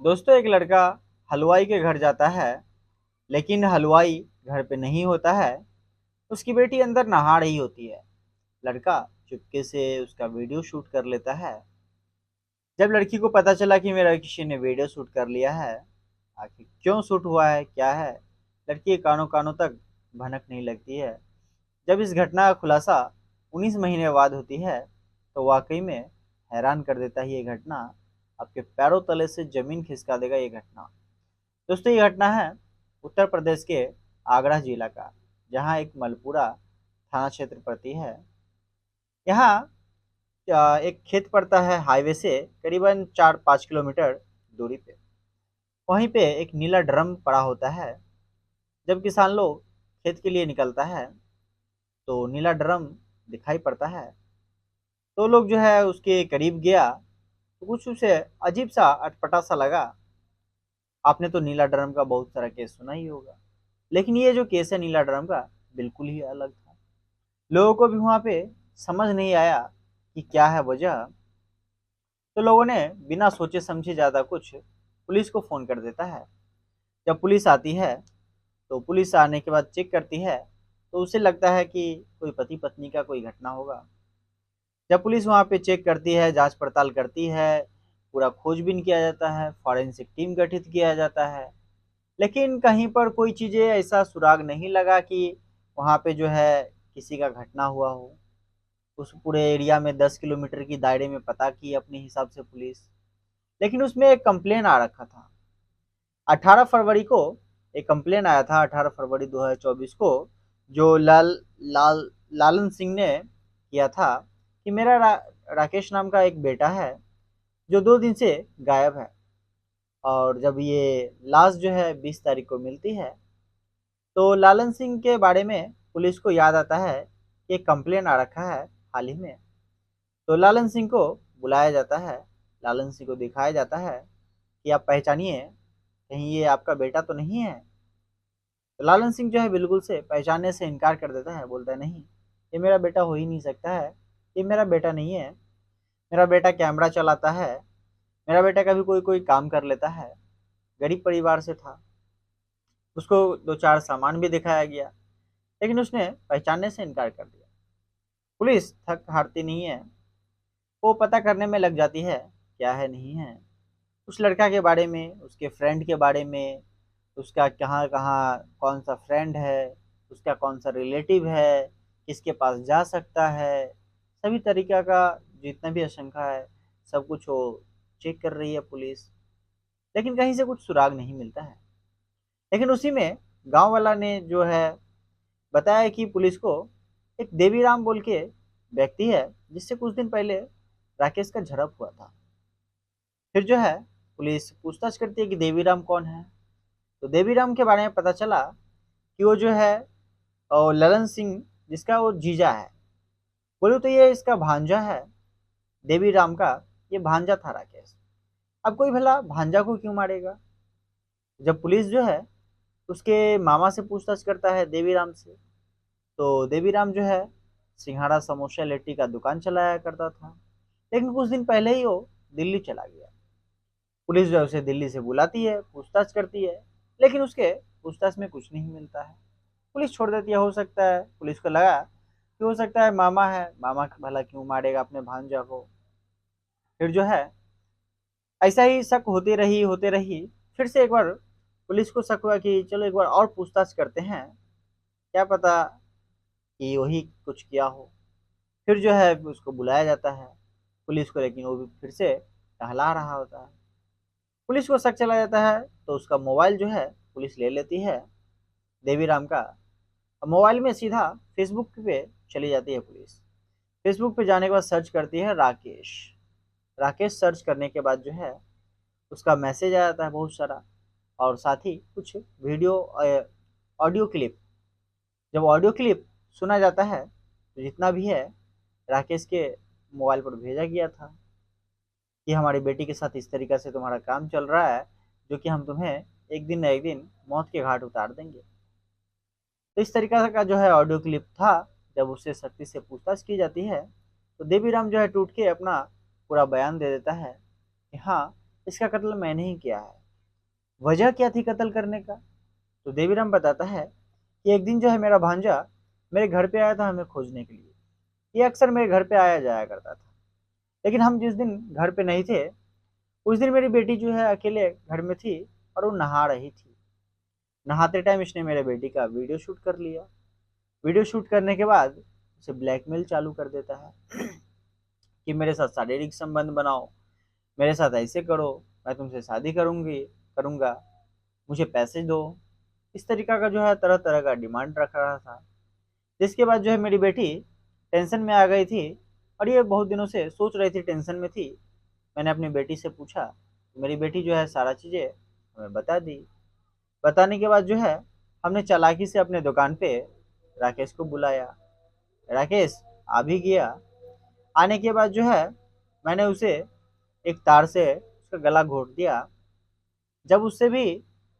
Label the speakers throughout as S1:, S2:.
S1: दोस्तों, एक लड़का हलवाई के घर जाता है। लेकिन हलवाई घर पे नहीं होता है। उसकी बेटी अंदर नहा रही होती है। लड़का चुपके से उसका वीडियो शूट कर लेता है। जब लड़की को पता चला कि मेरा किसी ने वीडियो शूट कर लिया है, आखिर क्यों शूट हुआ है, क्या है, लड़की के कानों कानों तक भनक नहीं लगती है। जब इस घटना का खुलासा 19 महीने बाद होती है, तो वाकई में हैरान कर देता है ये घटना। आपके पैरों तले से जमीन खिसका देगा ये घटना। दोस्तों, ये घटना है उत्तर प्रदेश के आगरा जिला का, जहां एक मलपुरा थाना क्षेत्र पड़ती है। यहाँ एक खेत पड़ता है हाईवे से करीबन 4-5 किलोमीटर दूरी पे। वहीं पे एक नीला ड्रम पड़ा होता है। जब किसान लोग खेत के लिए निकलता है, तो नीला ड्रम दिखाई पड़ता है। तो लोग जो है उसके करीब गया, तो कुछ उसे अजीब सा अटपटा सा लगा। आपने तो नीला ड्रम का बहुत सारा केस सुना ही होगा, लेकिन ये जो केस है नीला ड्रम का, बिल्कुल ही अलग था। लोगों को भी वहां पे समझ नहीं आया कि क्या है वजह। तो लोगों ने बिना सोचे समझे ज्यादा कुछ पुलिस को फोन कर देता है। जब पुलिस आती है, तो पुलिस आने के बाद चेक करती है, तो उसे लगता है कि कोई पति पत्नी का कोई घटना होगा। जब पुलिस वहां पे चेक करती है, जांच पड़ताल करती है, पूरा खोजबीन किया जाता है, फॉरेंसिक टीम गठित किया जाता है, लेकिन कहीं पर कोई चीजें ऐसा सुराग नहीं लगा कि वहां पे जो है किसी का घटना हुआ हो। उस पूरे एरिया में 10 किलोमीटर की दायरे में पता की अपने हिसाब से पुलिस। लेकिन उसमें एक कंप्लेन आ रखा था। 18 फरवरी को एक कंप्लेन आया था, 18 फरवरी 2024 को, जो लालन सिंह ने किया था कि मेरा राकेश नाम का एक बेटा है, जो 2 दिन से गायब है। और जब ये लाश जो है 20 तारीख को मिलती है, तो लालन सिंह के बारे में पुलिस को याद आता है कि एक कंप्लेन आ रखा है हाल ही में। तो लालन सिंह को बुलाया जाता है। लालन सिंह को दिखाया जाता है कि आप पहचानिए, कहीं ये आपका बेटा तो नहीं है। तो लालन सिंह जो है बिल्कुल से पहचानने से इनकार कर देता है, बोलता है नहीं, ये मेरा बेटा हो ही नहीं सकता है। ये मेरा बेटा नहीं है। मेरा बेटा कैमरा चलाता है। मेरा बेटा कभी कोई कोई काम कर लेता है। गरीब परिवार से था। उसको दो चार सामान भी दिखाया गया, लेकिन उसने पहचानने से इनकार कर दिया। पुलिस थक हारती नहीं है। वो पता करने में लग जाती है क्या है नहीं है, उस लड़का के बारे में, उसके फ्रेंड के बारे में, उसका कहाँ कहाँ कौन सा फ्रेंड है, उसका कौन सा रिलेटिव है, किसके पास जा सकता है। सभी तरीका का जितना भी आशंका है, सब कुछ वो चेक कर रही है पुलिस। लेकिन कहीं से कुछ सुराग नहीं मिलता है। लेकिन उसी में गांव वाला ने जो है बताया कि पुलिस को एक देवीराम बोल के व्यक्ति है, जिससे कुछ दिन पहले राकेश का झड़प हुआ था। फिर जो है पुलिस पूछताछ करती है कि देवीराम कौन है। तो देवीराम के बारे में पता चला कि वो जो है और ललन सिंह, जिसका वो जीजा है। बोलो तो ये इसका भांजा है देवीराम का। ये भांजा था राकेश। अब कोई भला भांजा को क्यों मारेगा। जब पुलिस जो है उसके मामा से पूछताछ करता है देवीराम से, तो देवीराम जो है सिंघाड़ा समोसा लिट्टी का दुकान चलाया करता था। लेकिन कुछ दिन पहले ही वो दिल्ली चला गया। पुलिस जो है उसे दिल्ली से बुलाती है, पूछताछ करती है, लेकिन उसके पूछताछ में कुछ नहीं मिलता है। पुलिस छोड़ देती है। हो सकता है पुलिस को लगा कि हो सकता है मामा है, मामा भला क्यों मारेगा अपने भांजा को। फिर जो है ऐसा ही शक होते रही। फिर से एक बार पुलिस को शक हुआ कि चलो एक बार और पूछताछ करते हैं, क्या पता कि वही कुछ किया हो। फिर जो है उसको बुलाया जाता है पुलिस को, लेकिन वो भी फिर से टहला रहा होता है। पुलिस को शक चला जाता है, तो उसका मोबाइल जो है पुलिस ले लेती है देवीराम का। मोबाइल में सीधा फेसबुक पे चली जाती है पुलिस। फेसबुक पे जाने के बाद सर्च करती है राकेश। राकेश सर्च करने के बाद जो है उसका मैसेज आ जाता है बहुत सारा, और साथ ही कुछ वीडियो ऑडियो क्लिप। जब ऑडियो क्लिप सुना जाता है, तो जितना भी है राकेश के मोबाइल पर भेजा गया था कि हमारी बेटी के साथ इस तरीके से तुम्हारा काम चल रहा है, जो कि हम तुम्हें एक दिन न एक दिन मौत के घाट उतार देंगे। तो इस तरीका का जो है ऑडियो क्लिप था। जब उससे सख्ती से पूछताछ की जाती है, तो देवीराम जो है टूट के अपना पूरा बयान दे देता है कि हाँ, इसका कत्ल मैंने ही किया है। वजह क्या थी कत्ल करने का? तो देवीराम बताता है कि एक दिन जो है मेरा भांजा मेरे घर पे आया था हमें खोजने के लिए। ये अक्सर मेरे घर पे आया जाया करता था, लेकिन हम जिस दिन घर पे नहीं थे उस दिन मेरी बेटी जो है अकेले घर में थी और वो नहा रही थी। नहाते टाइम इसने मेरे बेटी का वीडियो शूट कर लिया। वीडियो शूट करने के बाद उसे ब्लैकमेल चालू कर देता है कि मेरे साथ शारीरिक संबंध बनाओ, मेरे साथ ऐसे करो, मैं तुमसे शादी करूंगा, मुझे पैसे दो। इस तरीका का जो है तरह तरह का डिमांड रख रहा था। जिसके बाद जो है मेरी बेटी टेंशन में आ गई थी और ये बहुत दिनों से सोच रही थी, टेंशन में थी। मैंने अपनी बेटी से पूछा तो मेरी बेटी जो है सारा चीज़ें हमें बता दी। बताने के बाद जो है हमने चालाकी से अपने दुकान पे राकेश को बुलाया। राकेश आ भी गया। आने के बाद जो है मैंने उसे एक तार से उसका गला घोट दिया। जब उससे भी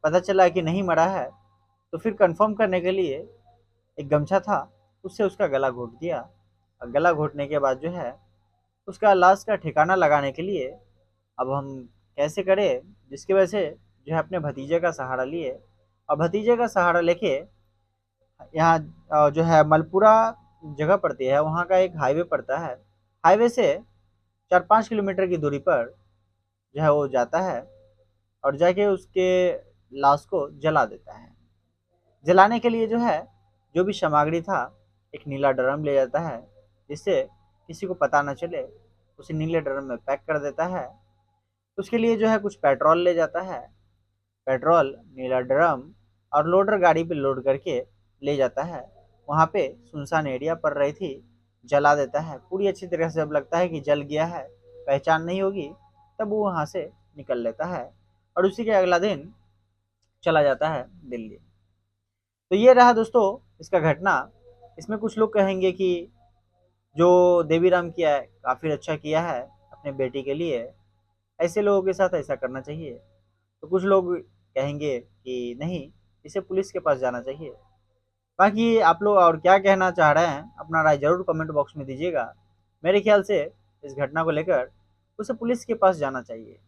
S1: पता चला कि नहीं मरा है तो फिर कंफर्म करने के लिए एक गमछा था उससे उसका गला घोट दिया। और गला घोटने के बाद जो है उसका लाश का ठिकाना लगाने के लिए अब हम कैसे करें, जिसकी वजह से जो है अपने भतीजे का सहारा लिए। और भतीजे का सहारा लेके यहाँ जो है मलपुरा जगह पड़ती है, वहाँ का एक हाईवे पड़ता है। हाईवे से 4-5 किलोमीटर की दूरी पर जो है वो जाता है और जाके उसके लाश को जला देता है। जलाने के लिए जो है जो भी सामग्री था, एक नीला ड्रम ले जाता है जिससे किसी को पता न चले। उसे नीले ड्रम में पैक कर देता है। उसके लिए जो है कुछ पेट्रोल ले जाता है। पेट्रोल, नीला ड्रम और लोडर गाड़ी पे लोड करके ले जाता है। वहाँ पे सुनसान एरिया पड़ रही थी, जला देता है पूरी अच्छी तरह से। जब लगता है कि जल गया है, पहचान नहीं होगी, तब वो वहाँ से निकल लेता है और उसी के अगला दिन चला जाता है दिल्ली। तो ये रहा दोस्तों इसका घटना। इसमें कुछ लोग कहेंगे कि जो देवीराम किया है काफ़ी अच्छा किया है अपने बेटी के लिए, ऐसे लोगों के साथ ऐसा करना चाहिए। तो कुछ लोग कहेंगे कि नहीं, इसे पुलिस के पास जाना चाहिए। बाकी आप लोग और क्या कहना चाह रहे हैं अपना राय ज़रूर कमेंट बॉक्स में दीजिएगा। मेरे ख्याल से इस घटना को लेकर उसे पुलिस के पास जाना चाहिए।